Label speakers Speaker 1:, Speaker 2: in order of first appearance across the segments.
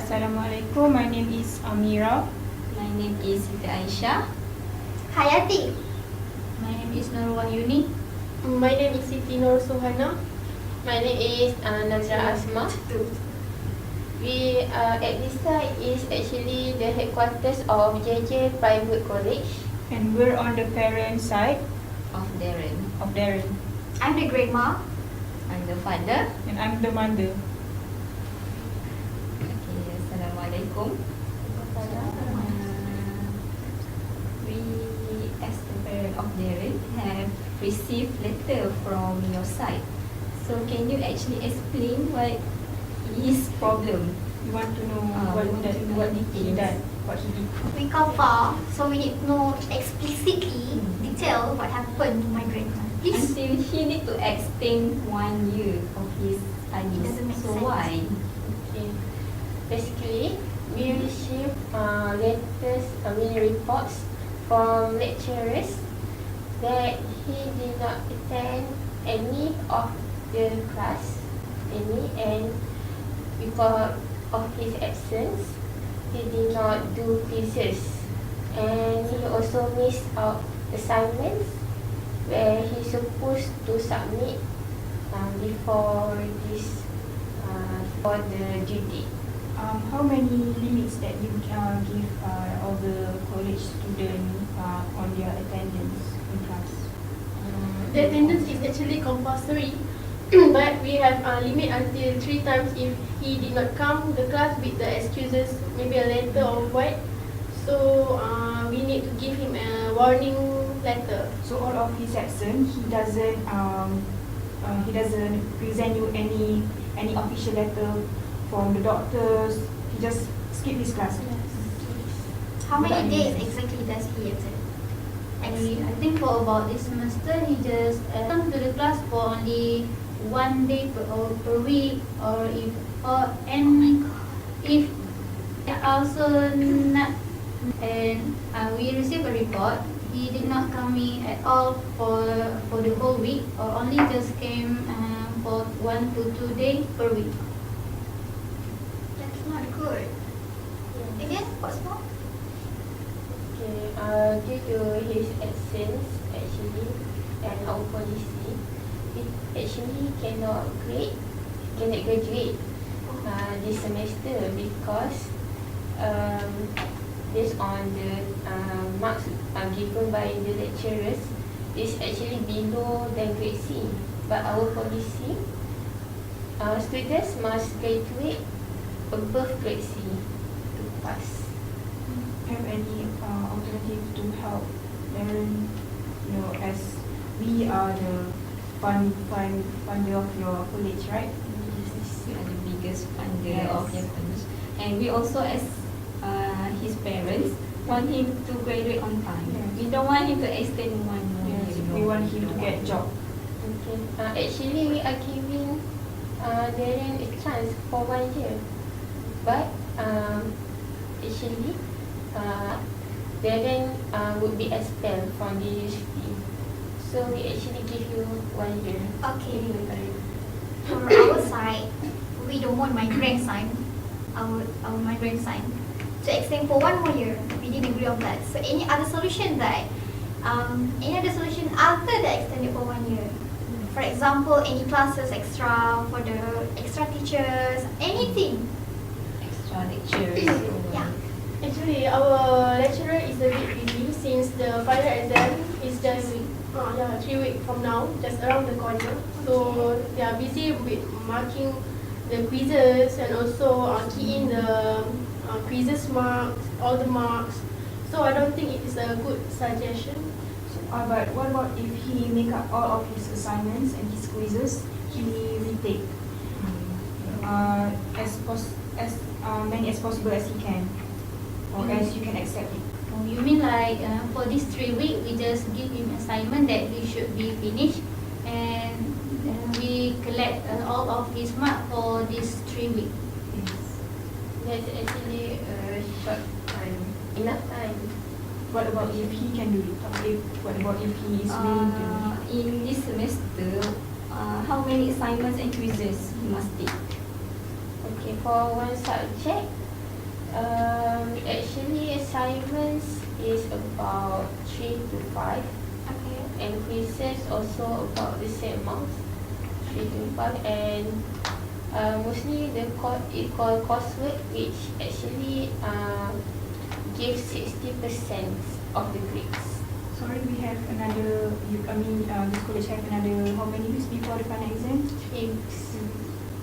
Speaker 1: Assalamualaikum. My name is Amira.
Speaker 2: My name is Siti Aisyah.
Speaker 3: Hayati.
Speaker 2: My name is Nur Wahyuni.
Speaker 4: My name is Siti Nur Suhana. My name is Nazra Asma. We at this site is actually the headquarters of JJ Private College.
Speaker 1: And we're on the parent side
Speaker 2: Of Darren.
Speaker 1: of Darren.
Speaker 3: I'm the grandma.
Speaker 2: I'm the father.
Speaker 1: And I'm the mother.
Speaker 2: Okay, Assalamualaikum. We as the parent of Darren have received letter from your side. So can you actually explain what his problem?
Speaker 1: You want to know
Speaker 2: we want to know
Speaker 1: what he
Speaker 2: details.
Speaker 1: done, what he did.
Speaker 3: We come far, so we need to know explicitly detail what happened to my grandma. Please.
Speaker 2: Until he need to extend 1 year of his studies.
Speaker 3: Doesn't make
Speaker 2: So
Speaker 3: sense.
Speaker 2: why?
Speaker 4: Okay. Basically, we receive letters, reports from lecturers that he did not attend any of the class, and because of his absence, he did not do quizzes, and he also missed out assignments where he's supposed to submit before this for the due date.
Speaker 1: How many limits that you give all the college students on their attendance in class?
Speaker 4: The attendance is actually compulsory, but we have a limit until 3 times if he did not come to the class with the excuses, maybe a letter or what. So we need to give him a warning letter.
Speaker 1: So all of his absence, he doesn't present you any official letter from the doctors. He just skip his class.
Speaker 3: How many days exactly does he attend?
Speaker 5: I think for about this semester, he just come to the class for only 1 day per week, or if also not. And we received a report. He did not come in at all for the whole week, or only just came for 1 to 2 days per week.
Speaker 3: That's not good. Again, what's more?
Speaker 4: Okay, due to his absence, actually, and our policy, he actually cannot graduate this semester because based on the marks given by the lecturers, is actually below than grade C. But our policy, students must graduate above grade C to pass.
Speaker 1: Have any alternative to help Darren? As we are the funder of your college, right?
Speaker 2: We are the biggest funder
Speaker 1: Yes.
Speaker 2: of your college, and we also as his parents want him to graduate on time.
Speaker 1: Yes.
Speaker 2: We don't want him to extend 1 more
Speaker 1: Yes,
Speaker 2: year.
Speaker 1: we want him to get job.
Speaker 4: Okay. Actually, we are giving Darren a chance for 1 year, but actually, Darren would be expelled from the university. So we actually give you 1 year.
Speaker 3: Okay.
Speaker 4: Sorry.
Speaker 3: For our side, we don't want my grandson, my grandson, to extend for 1 more year. We didn't agree on that. So any other solution after the extended for 1 year? For example, any classes extra for the extra teachers, anything.
Speaker 2: Extra lectures.
Speaker 3: Yeah.
Speaker 4: Actually, our lecturer is a bit busy since the final exam is just 3 weeks from now, just around the corner. So they are busy with marking the quizzes and also keying the quizzes marks, all the marks. So I don't think it is a good suggestion.
Speaker 1: But what about if he make up all of his assignments and his quizzes, he retake as many as possible as he can, or as you can accept it.
Speaker 5: Oh, you mean like for this 3 weeks, we just give him assignment that he should be finished, and we collect all of his mark for this 3 weeks.
Speaker 4: That's actually a short time, enough time.
Speaker 1: What about if he can do it? What about if he is willing to do it?
Speaker 2: In this semester, how many assignments and quizzes he must take?
Speaker 4: Okay, for one subject,
Speaker 6: Actually, assignments is about 3 to 5,
Speaker 3: Okay.
Speaker 6: and quizzes also about the same amount, 3 to 5, and mostly it called coursework, which actually gives 60% of the grades.
Speaker 1: Sorry, we have another, this college have another, how many weeks before the final exam?
Speaker 6: 3 weeks.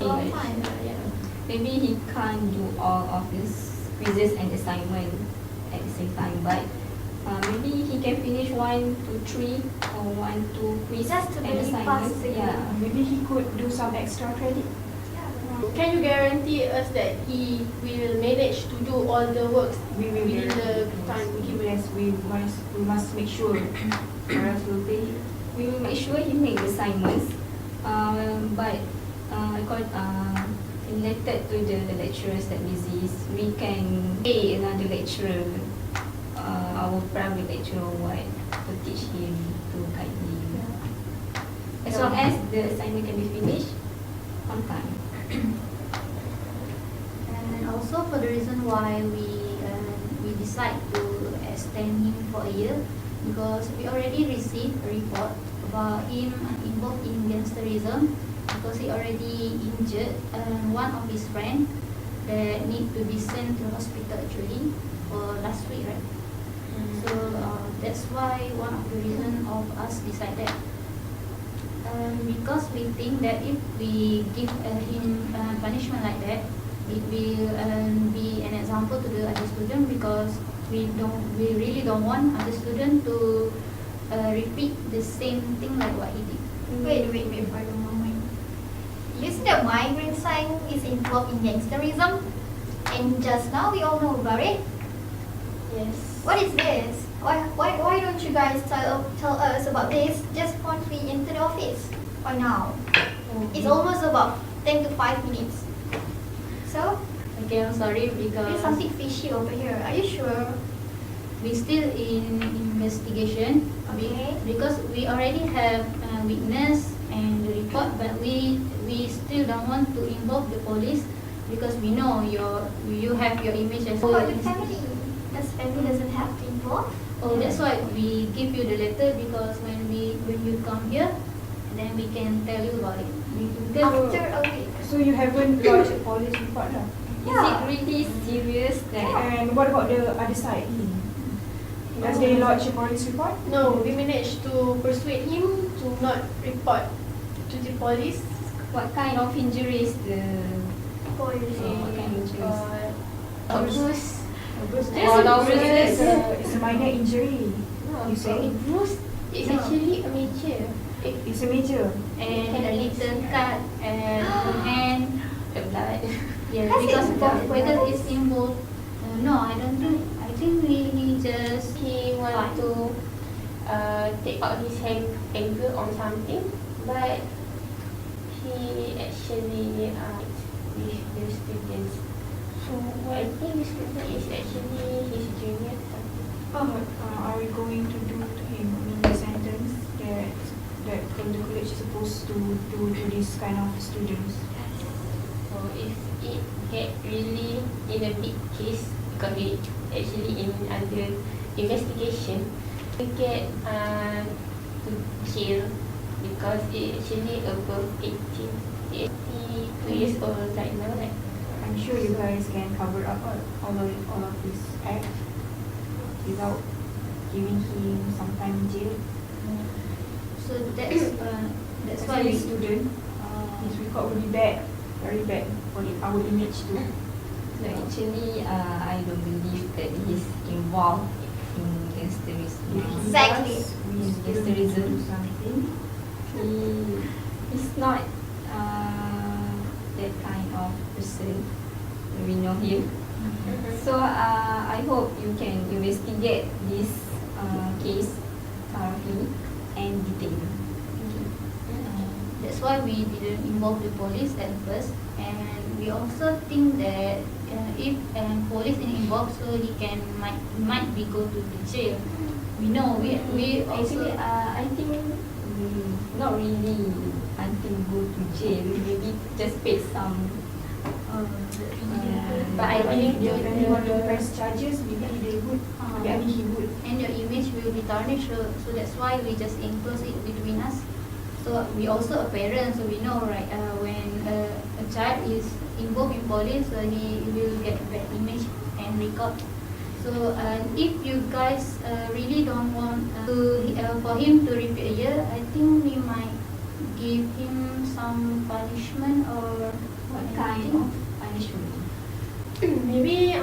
Speaker 3: Long time.
Speaker 6: Yeah.
Speaker 2: Maybe he can't do all of his quizzes and assignment at the same time, but maybe he can finish 1 to 3 or 1 to quiz
Speaker 3: Just to
Speaker 2: and
Speaker 3: really
Speaker 2: assignments.
Speaker 3: pass it.
Speaker 2: Yeah.
Speaker 1: Maybe he could do some extra credit.
Speaker 4: Can you guarantee us that he will manage to do all the works
Speaker 1: We will
Speaker 4: within the time?
Speaker 1: Yes, we must make sure, or else we'll pay.
Speaker 2: We will make sure he make the assignments, but related to the lecturers that busy, we can pay another lecturer, our private lecturer, what to teach him, to guide him, as long as the assignment can be finished on time.
Speaker 5: And also for the reason why we decide to extend him for a year, because we already received a report about him involved in gangsterism, because he already injured one of his friends that need to be sent to hospital actually for last week, right? So that's why one of the reason of us decided, because we think that if we give him punishment like that, it will be an example to the other student, because we really don't want other student to repeat the same thing like what he did.
Speaker 3: Wait for a moment. You said that migrant sign is involved in gangsterism, and just now we all know about it.
Speaker 6: Yes.
Speaker 3: What is this? Why don't you guys tell us about this just once we enter the office? Or now? It's almost about 10 to 5 minutes. So,
Speaker 5: Okay, I'm sorry
Speaker 3: there's
Speaker 5: because
Speaker 3: something fishy over here. Are you sure?
Speaker 5: we still in investigation.
Speaker 3: Okay.
Speaker 5: Because we already have witness and the report, but we still don't want to involve the police, because we know you have your image as
Speaker 3: What about the family? Does family doesn't have to involve?
Speaker 5: Oh, that's why we give you the letter, because when you come here, then we can tell you about it.
Speaker 3: After a week.
Speaker 1: So you haven't lodged a police report lah?
Speaker 2: Is it really serious that
Speaker 1: And what about the other side? Does they lodge a police report?
Speaker 4: No, we managed to persuade him to not report to the police.
Speaker 2: what kind of injuries the
Speaker 3: Police.
Speaker 2: what kind of injuries?
Speaker 6: Bruise.
Speaker 1: It's a minor injury.
Speaker 6: No,
Speaker 1: You say?
Speaker 6: bruise is
Speaker 3: No.
Speaker 6: actually a major.
Speaker 1: It's a major.
Speaker 5: And a little cut and hand.
Speaker 6: The blood.
Speaker 5: Yeah,
Speaker 3: Has it
Speaker 5: because
Speaker 3: involved
Speaker 5: whether
Speaker 3: blood?
Speaker 5: it's involved. No, I don't think. I think he just.
Speaker 6: He want to take out his anger on something, but he actually with the students. So I think the student is actually his junior.
Speaker 1: What are we going to do to him? I mean, the sentence that the college is supposed to do to this kind of students.
Speaker 6: So if it get really in a big case, because we actually in under investigation, we get to jail, because it actually above 82 years old right now. Like,
Speaker 1: I'm sure you guys can cover up all of this act without giving him some time in jail.
Speaker 5: So that's why
Speaker 1: As a
Speaker 5: we.
Speaker 1: student, his record will be bad, very bad for our image too.
Speaker 2: So actually, I don't believe that he's involved in gangsterism.
Speaker 1: If he
Speaker 3: Exactly.
Speaker 1: does, we
Speaker 2: Yes,
Speaker 1: still
Speaker 2: yes,
Speaker 1: need
Speaker 2: there
Speaker 1: to do
Speaker 2: isn't.
Speaker 1: something.
Speaker 2: He's not that kind of person. We know him. So I hope you can investigate this case thoroughly and detailedly.
Speaker 5: That's why we didn't involve the police at first, and we also think that if police is involved, so he might be go to the jail. We know we also.
Speaker 2: Actually, I think not really until go to jail. Maybe just pay some.
Speaker 5: Yeah.
Speaker 2: But
Speaker 5: But I
Speaker 1: But
Speaker 5: think
Speaker 1: if the family want to
Speaker 5: the
Speaker 1: press charges, maybe they would. I mean, he would.
Speaker 5: and your image will be tarnished, so that's why we just enclose it between us. So we also a parent, so we know, right, when a child is involved in police, he will get bad image and record. So if you guys really don't want for him to repeat a year, I think we might give him some punishment or
Speaker 2: What kind of punishment?
Speaker 4: Maybe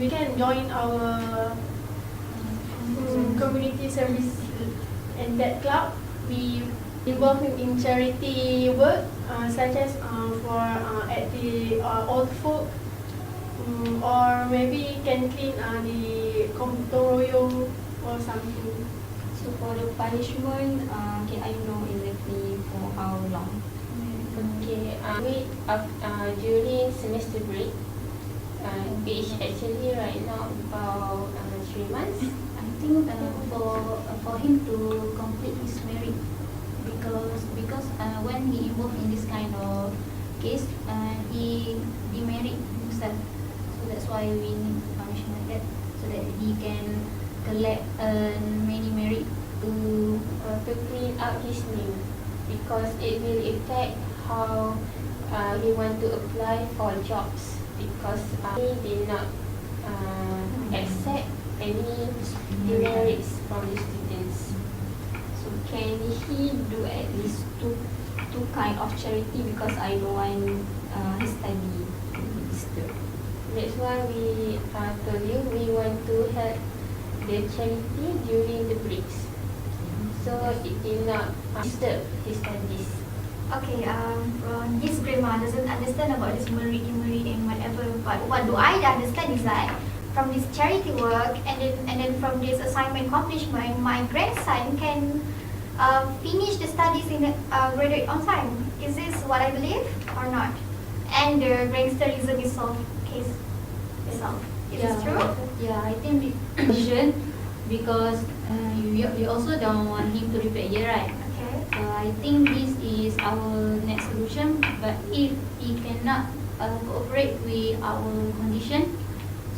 Speaker 4: we can join our community service in that club. We involve him in charity work, such as for at the old folk, or maybe can clean the kampung royong or something.
Speaker 2: So for the punishment, can I know exactly for how long?
Speaker 6: Okay, during semester break, which actually right now about 3 months.
Speaker 5: I think for him to complete his merit, because when he involved in this kind of case, he demerit himself. So that's why we need to punish him like that, so that he can collect many merit
Speaker 6: To clean out his name, because it will affect how he want to apply for jobs, because he did not accept any demerits from the students.
Speaker 2: So can he do at least two kind of charity, because I don't want his study to be disturbed.
Speaker 6: That's why we told you we want to help the charity during the breaks, so it will not disturb his studies.
Speaker 3: Okay, this grandma doesn't understand about this merit and whatever. But what do I understand is that from this charity work and then from this assignment accomplishment, my grandson can finish the studies in graduate on time. Is this what I believe or not? And the gangsterism is solved case itself. Is this true?
Speaker 5: Yeah, I think vision, because you also don't want him to repeat a year, right?
Speaker 3: Okay.
Speaker 5: So I think this is our next solution. But if he cannot cooperate with our condition,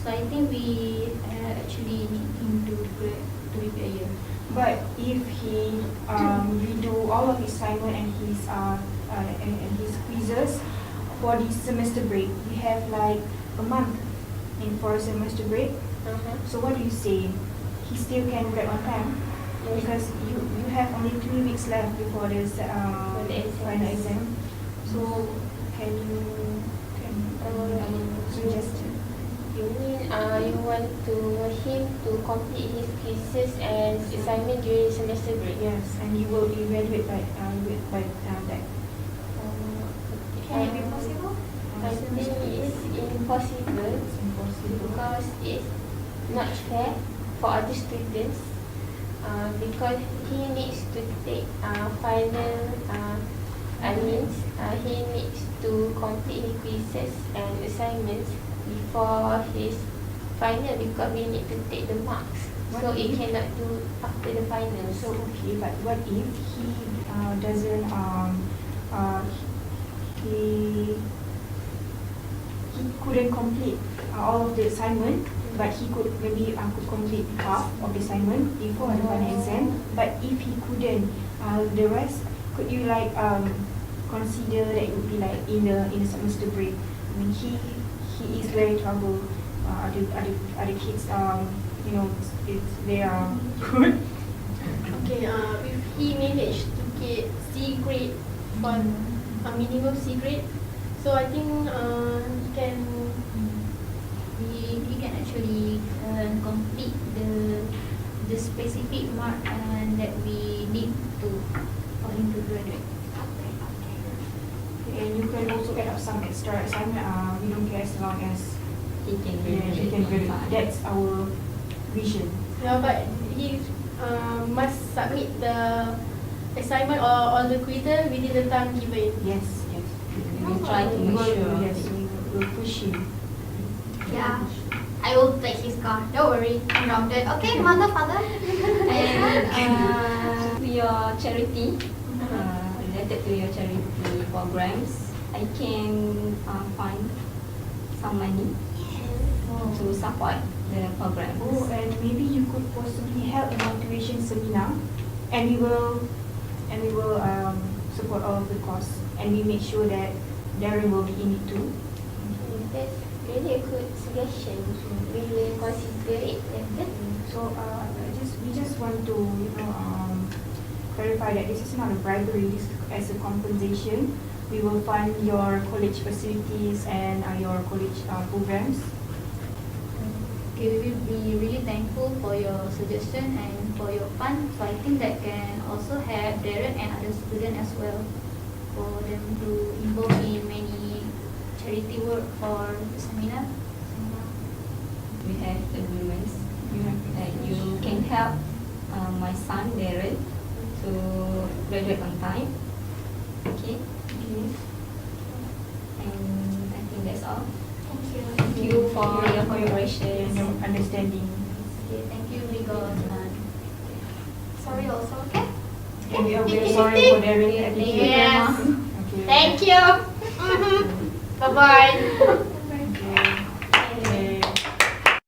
Speaker 5: so I think we actually need him to repeat a year.
Speaker 1: But if he redo all of his assignment and his quizzes for the semester break, we have like a month for a semester break. So what do you say? He still can grad on time, because you have only 3 weeks left before this final exam. So can you suggest?
Speaker 6: You mean you want him to complete his quizzes and assignment during semester break?
Speaker 1: Yes, and you will evaluate by that.
Speaker 3: Can it be possible?
Speaker 6: I think it's impossible, because it's not fair for other students, because he needs to take final he needs to complete his quizzes and assignments before his final, because we need to take the marks. So it cannot do after the final.
Speaker 1: So okay, but what if he doesn't he couldn't complete all of the assignment, but he could maybe could complete half of the assignment before the final exam. But if he couldn't, the rest, could you like consider that it would be like in the semester break? I mean, he is very trouble. Other kids, they are good.
Speaker 4: Okay, if he managed to get C grade for a minimum C grade, so I think
Speaker 5: He can actually complete the specific mark that we need for him to graduate.
Speaker 1: And you can also add up some extra assignment. We don't care as long as
Speaker 2: He can
Speaker 1: he can graduate. That's our vision.
Speaker 4: yeah, but he must submit the assignment or all the quizzes within the time given.
Speaker 1: Yes.
Speaker 2: We will try to make sure.
Speaker 1: Yes, we will push him.
Speaker 3: Yeah. I will take his car. Don't worry, I'm grounded. Okay, mother, father.
Speaker 2: And to your charity, related to your charity programs, I can find some money to support the program.
Speaker 1: Oh, and maybe you could possibly help a motivation seminar, and we will support all of the costs, and we make sure that Darren will be in it too.
Speaker 6: That's really a good suggestion. We will consider it later.
Speaker 1: So we just want to clarify that this is not a bribery. This is as a compensation. We will fund your college facilities and your college programs.
Speaker 5: Okay, we will be really thankful for your suggestion and for your fund. So I think that can also help Darren and other students as well, for them to involve in many charity work for the seminar.
Speaker 2: We have agreements
Speaker 1: You have
Speaker 2: that you can help my son Darren to graduate on time. Okay, and I think that's all. Thank you for your cooperation.
Speaker 1: and your understanding.
Speaker 5: Okay, thank you. We got
Speaker 3: Sorry also, okay?
Speaker 1: And we are sorry for Darren's attitude.
Speaker 3: Yes.
Speaker 1: Okay.
Speaker 3: Thank you. Bye bye.